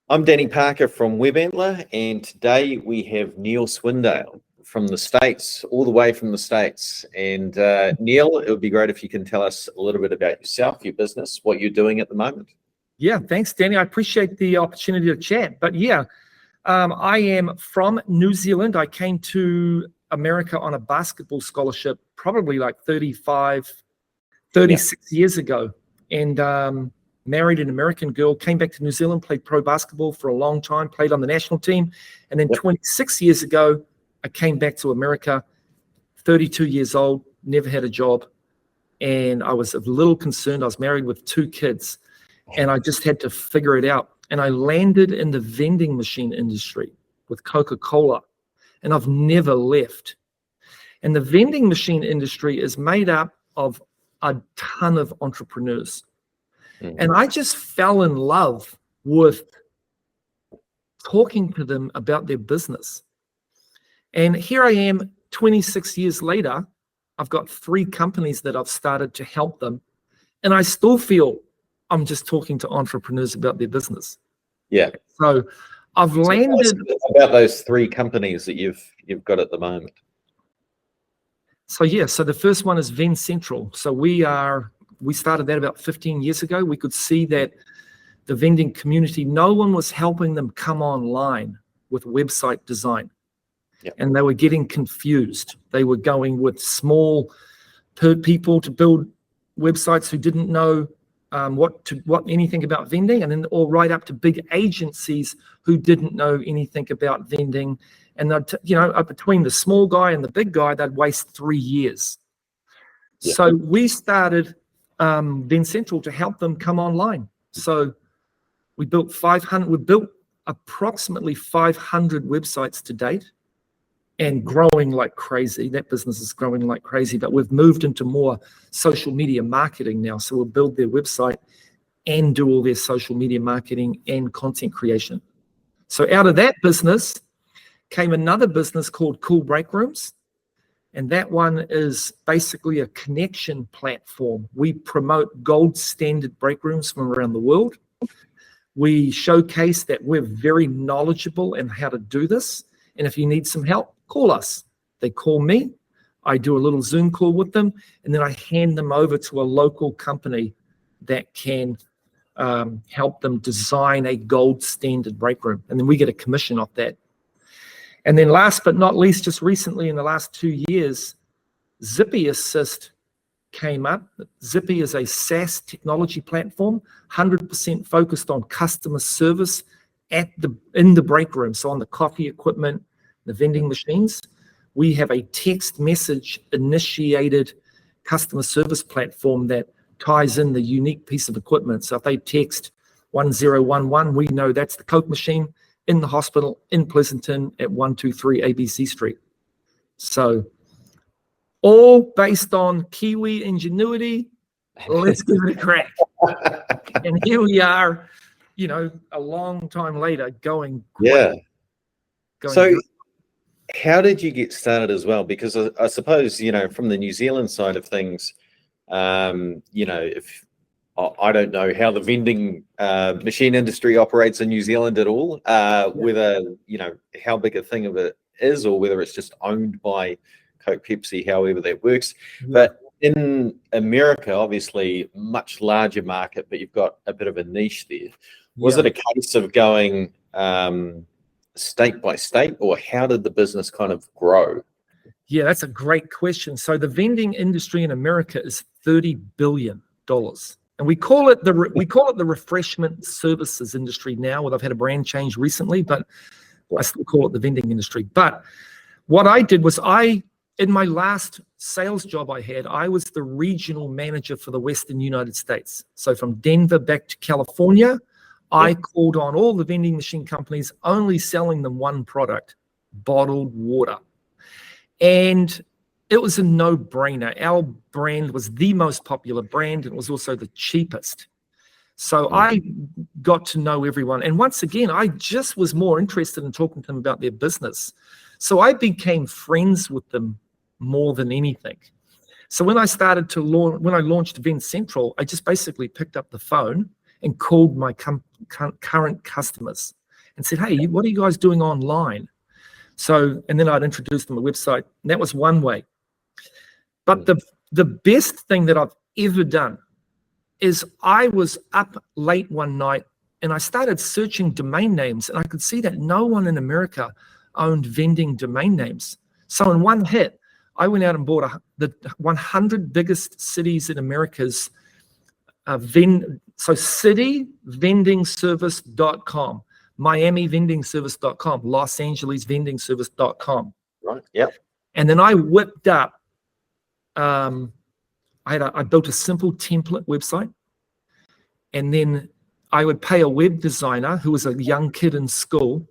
I'm Danny Parker from Antler, and today we have Neil Swindale from the States, all the way from the States. And Neil, it would be great if you can tell us a little bit about yourself, your business, what you're doing at the moment. Yeah, thanks, Danny. I appreciate the opportunity to chat. But yeah, I am from New Zealand. I came to America on a basketball scholarship probably like 36 years ago, and married an American girl, came back to New Zealand, played pro basketball for a long time, played on the national team. And then 26 years ago, I came back to America, 32 years old, never had a job. And I was a little concerned. I was married with 2 kids, and I just had to figure it out. And I landed in the vending machine industry with Coca-Cola, and I've never left. And the vending machine industry is made up of a ton of entrepreneurs. And I just fell in love with talking to them about their business. And here I am 26 years later. I've got 3 companies that I've started to help them. And I still feel I'm just talking to entrepreneurs about their business. Yeah. So I've landed about those 3 companies that you've got at the moment. So yeah, so the first one is Vend Central. So we started that about 15 years ago. We could see that the vending community, no one was helping them come online with website design. Yep. And they were getting confused. They were going with small people to build websites who didn't know anything about vending, and then all right up to big agencies who didn't know anything about vending. And between the small guy and the big guy, they'd waste 3 years. Yep. So we started Vend Central to help them come online. So we built approximately 500 websites to date, and growing like crazy. That business is growing like crazy, but we've moved into more social media marketing now. So we'll build their website and do all their social media marketing and content creation. So out of that business came another business called Cool Break Rooms. And that one is basically a connection platform. We promote gold standard break rooms from around the world. We showcase that we're very knowledgeable in how to do this. And if you need some help, call us. They call me. I do a little Zoom call with them, and then I hand them over to a local company that can help them design a gold standard break room. And then we get a commission off that. And then last but not least, just recently in the last 2 years, Zippy Assist came up. Zippy is a SaaS technology platform, 100% focused on customer service in the break room. So on the coffee equipment, the vending machines, we have a text message initiated customer service platform that ties in the unique piece of equipment. So if they text 1011, we know that's the Coke machine in the hospital in Pleasanton at 123 ABC Street. So all based on Kiwi ingenuity. Let's give it a crack. And here we are, a long time later going. So how did you get started as well? Because I suppose, from the New Zealand side of things, if I don't know how the vending machine industry operates in New Zealand at all, whether, how big a thing of it is, or whether it's just owned by Coke, Pepsi, however that works. Yeah. But in America, obviously, much larger market, but you've got a bit of a niche there. Was it a case of going state by state, or how did the business kind of grow? Yeah, that's a great question. So the vending industry in America is $30 billion. And we call it the refreshment services industry now. Well, I've had a brand change recently, but I still call it the vending industry. But what I did was in my last sales job I was the regional manager for the Western United States. So from Denver back to California, I called on all the vending machine companies, only selling them one product, bottled water. And it was a no-brainer. Our brand was the most popular brand, and it was also the cheapest. So I got to know everyone. And once again, I just was more interested in talking to them about their business. So I became friends with them more than anything. So when I launched Vend Central, I just basically picked up the phone and called my current customers and said, hey, what are you guys doing online? So, and then I'd introduce them a website. And that was one way. But the best thing that I've ever done is I was up late one night and I started searching domain names, and I could see that no one in America owned vending domain names. So in one hit, I went out and bought the 100 biggest cities in America's city vendingservice.com, Miami vendingservice.com, Los Angeles vendingservice.com. Right. Yep. And then I whipped up, I built a simple template website, and then I would pay a web designer who was a young kid in school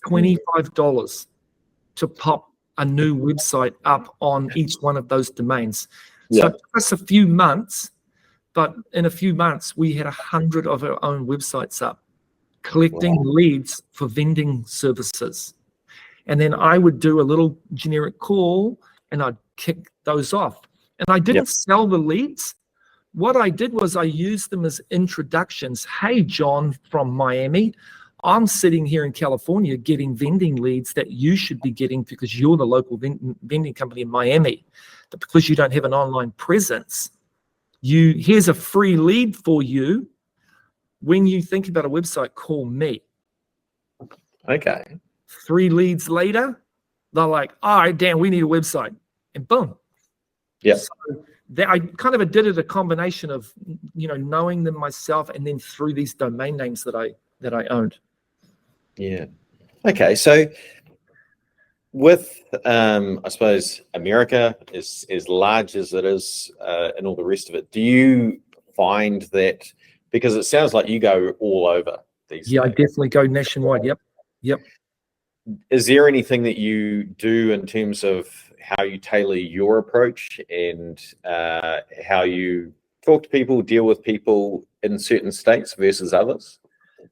$25 to pop a new website up on each one of those domains. So it took us a few months, but in a few months we had 100 of our own websites up, collecting leads for vending services. And then I would do a little generic call and I'd kick those off. And I didn't sell the leads. What I did was I used them as introductions. Hey, John from Miami, I'm sitting here in California getting vending leads that you should be getting because you're the local vending company in Miami. But because you don't have an online presence, here's a free lead for you. When you think about a website, call me. Okay. 3 leads later, they're like, all right, Dan, we need a website. And boom. Yeah. So I kind of did it a combination of, knowing them myself and then through these domain names that I owned. Yeah. Okay. So with, I suppose, America is as large as it is and all the rest of it, do you find that, because it sounds like you go all over these days. I definitely go nationwide. Yep. Is there anything that you do in terms of how you tailor your approach and how you talk to people, deal with people in certain states versus others?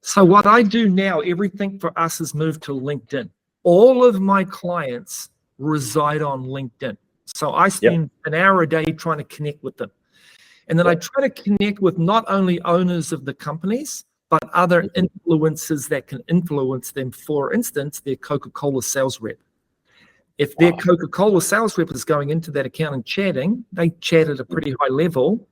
So what I do now, everything for us has moved to LinkedIn. All of my clients reside on LinkedIn. So I spend an hour a day trying to connect with them. And then I try to connect with not only owners of the companies, but other influencers that can influence them. For instance, their Coca-Cola sales rep. If their Coca-Cola sales rep is going into that account and chatting, they chat at a pretty high level.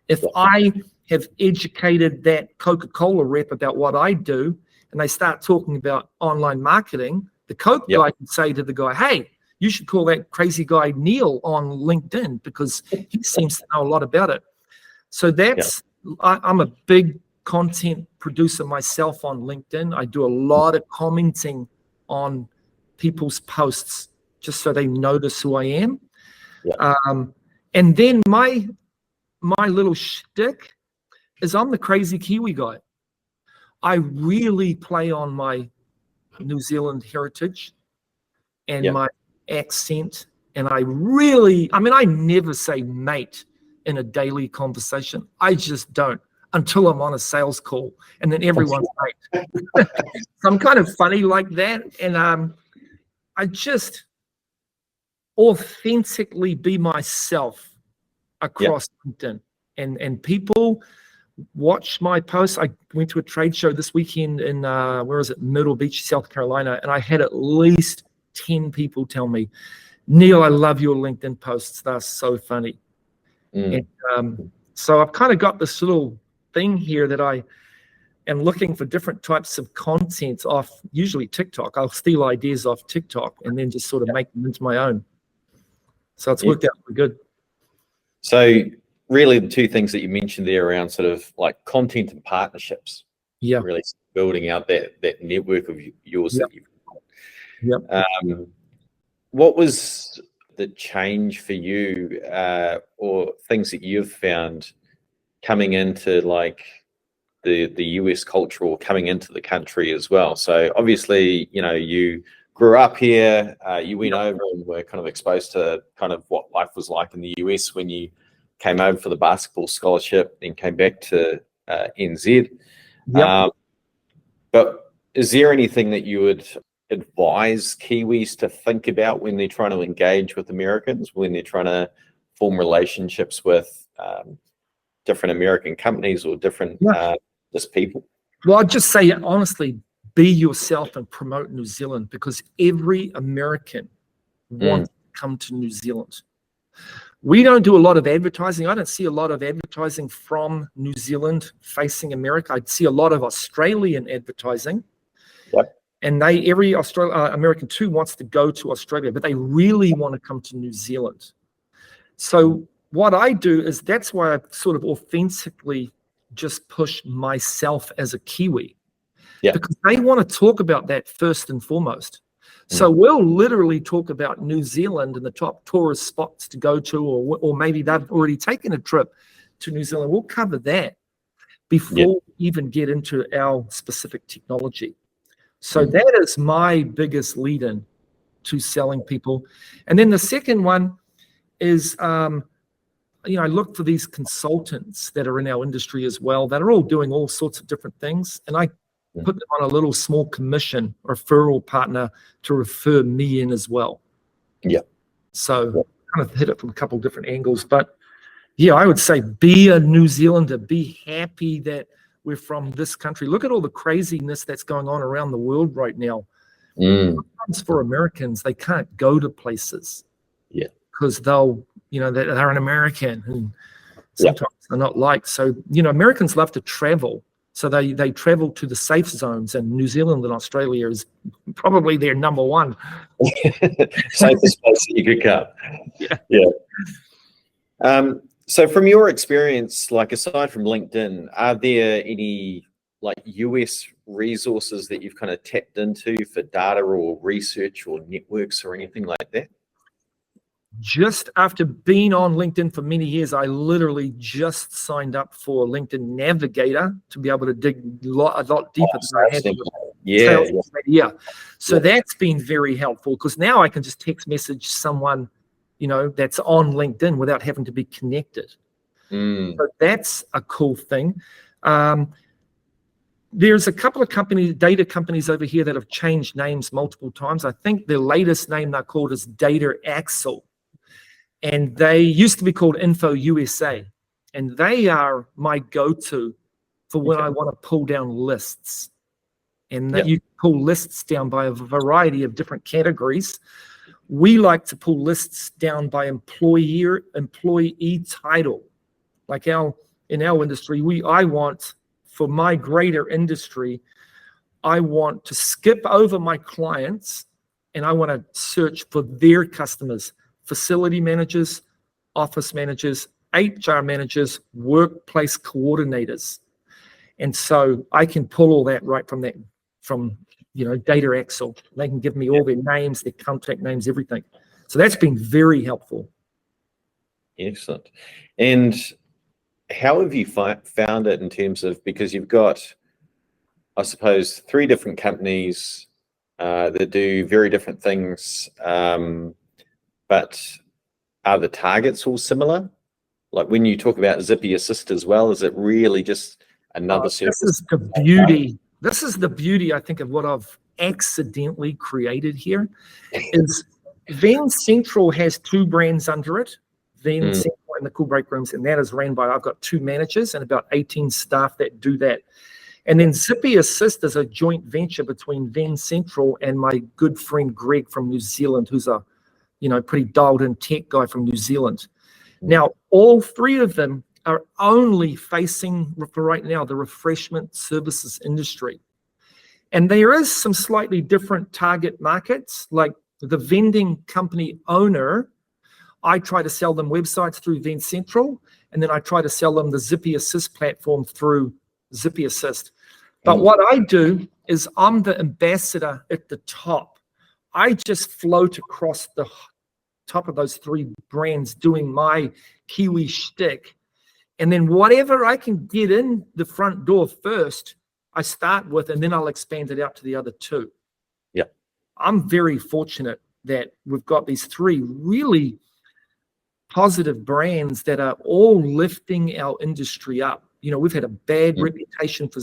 If I have educated that Coca-Cola rep about what I do, and they start talking about online marketing, the Coke guy can say to the guy, hey, you should call that crazy guy Neil on LinkedIn because he seems to know a lot about it. So that's, I'm a big content producer myself on LinkedIn. I do a lot of commenting on people's posts just so they notice who I am. And then my little shtick is I'm the crazy Kiwi guy. I really play on my New Zealand heritage and my accent. And I never say mate in a daily conversation. I just don't until I'm on a sales call. And then everyone's mate. So I'm kind of funny like that. And I just authentically be myself across LinkedIn. And people watch my posts. I went to a trade show this weekend in, Myrtle Beach, South Carolina, and I had at least 10 people tell me, Neil, I love your LinkedIn posts. They're so funny. And so I've kind of got this little thing here that I am looking for different types of content off, usually TikTok. I'll steal ideas off TikTok and then just sort of make them into my own. So it's worked out pretty good. So really the two things that you mentioned there around sort of like content and partnerships. Really building out that network of yours that you've got. What was the change for you or things that you've found coming into like the US culture or coming into the country as well? So obviously, you grew up here, you went over and were kind of exposed to kind of what life was like in the US when you came over for the basketball scholarship, then came back to NZ. But is there anything that you would advise Kiwis to think about when they're trying to engage with Americans, when they're trying to form relationships with different American companies or different just people? Well, I'd just say honestly, be yourself and promote New Zealand, because every American wants to come to New Zealand. We don't do a lot of advertising. I don't see a lot of advertising from New Zealand facing America. I see a lot of Australian advertising. Yep. And every American too wants to go to Australia, but they really want to come to New Zealand. So what I do is, that's why I sort of authentically just push myself as a Kiwi, because they want to talk about that first and foremost. So we'll literally talk about New Zealand and the top tourist spots to go to, or maybe they've already taken a trip to New Zealand. We'll cover that before we even get into our specific technology. So that is my biggest lead-in to selling people. And then the second one is, I look for these consultants that are in our industry as well, that are all doing all sorts of different things. And I put them on a little small commission referral partner to refer me in as well. Yeah. So kind of hit it from a couple of different angles. But yeah, I would say be a New Zealander, be happy that we're from this country. Look at all the craziness that's going on around the world right now. Sometimes for Americans, they can't go to places. Yeah. Because they're an American, and sometimes they're not liked. So, Americans love to travel. So they travel to the safe zones, and New Zealand and Australia is probably their number one. Safest place that you could come. Yeah. So from your experience, like aside from LinkedIn, are there any like US resources that you've kind of tapped into for data or research or networks or anything like that? Just after being on LinkedIn for many years, I literally just signed up for LinkedIn Navigator to be able to dig a lot deeper than I had. So that's been very helpful, because now I can just text message someone, that's on LinkedIn without having to be connected. So that's a cool thing. There's a couple of data companies over here that have changed names multiple times. I think the latest name they're called is Data Axle. And they used to be called Info USA. And they are my go-to for when I want to pull down lists. And that you pull lists down by a variety of different categories. We like to pull lists down by employee title. Like in our industry, I want, for my greater industry, I want to skip over my clients, and I want to search for their customers: facility managers, office managers, HR managers, workplace coordinators. And so I can pull all that right from Data Axle. They can give me all their names, their contact names, everything. So that's been very helpful. Excellent. And how have you found it in terms of, because you've got, I suppose, 3 different companies that do very different things, but are the targets all similar? Like when you talk about Zippy Assist as well, is it really just another service? This is the beauty. This is the beauty, I think, of what I've accidentally created here. Is Van Central has 2 brands under it, Van Central and the Cool Break Rooms, and that is ran by, I've got 2 managers and about 18 staff that do that. And then Zippy Assist is a joint venture between Van Central and my good friend Greg from New Zealand, who's a pretty dialed in tech guy from New Zealand. Now, all 3 of them are only facing, for right now, the refreshment services industry. And there is some slightly different target markets, like the vending company owner. I try to sell them websites through Van Central, and then I try to sell them the Zippy Assist platform through Zippy Assist. But what I do is I'm the ambassador at the top. I just float across the top of those 3 brands doing my Kiwi shtick. And then whatever I can get in the front door first, I start with, and then I'll expand it out to the other 2. Yeah. I'm very fortunate that we've got these 3 really positive brands that are all lifting our industry up. We've had a bad reputation for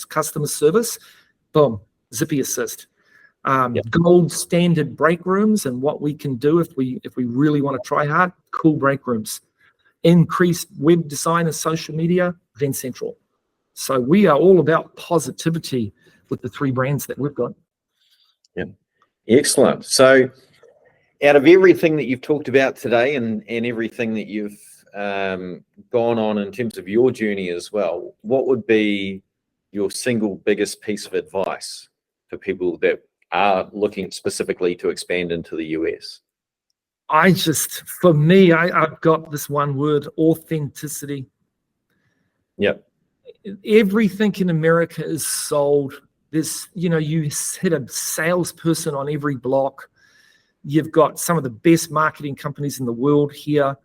customer service. Boom, Zippy Assist. Gold standard break rooms, and what we can do if we really want to try hard, cool break rooms. Increased web design and social media, Van Central. So we are all about positivity with the 3 brands that we've got. Yeah, excellent. So out of everything that you've talked about today and everything that you've gone on in terms of your journey as well, what would be your single biggest piece of advice for people that are looking specifically to expand into the US? For me, I've got this one word: authenticity. Yep. Everything in America is sold. There's, you hit a salesperson on every block. You've got some of the best marketing companies in the world here,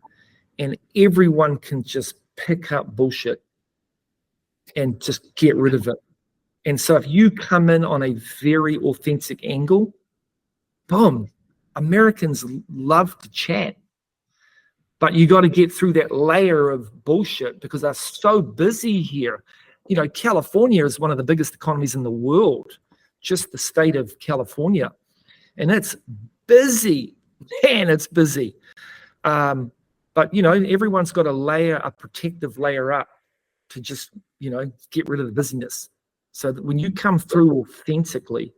and everyone can just pick up bullshit and just get rid of it. And so if you come in on a very authentic angle, boom, Americans love to chat. But you got to get through that layer of bullshit because they're so busy here. California is one of the biggest economies in the world, just the state of California. And it's busy. Man, it's busy. But, everyone's got a protective layer up to just, get rid of the busyness. So that when you come through authentically,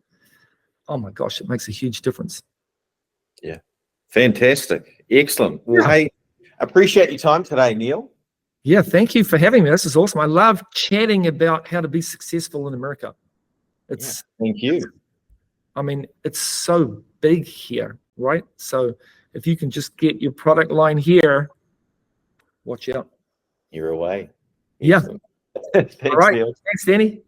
oh my gosh, it makes a huge difference. Yeah. Fantastic. Excellent. Well, hey, appreciate your time today, Neil. Yeah, thank you for having me. This is awesome. I love chatting about how to be successful in America. Thank you. I mean, it's so big here, right? So if you can just get your product line here, watch out. You're away. Yeah. Thanks, all right. Neil. Thanks, Danny.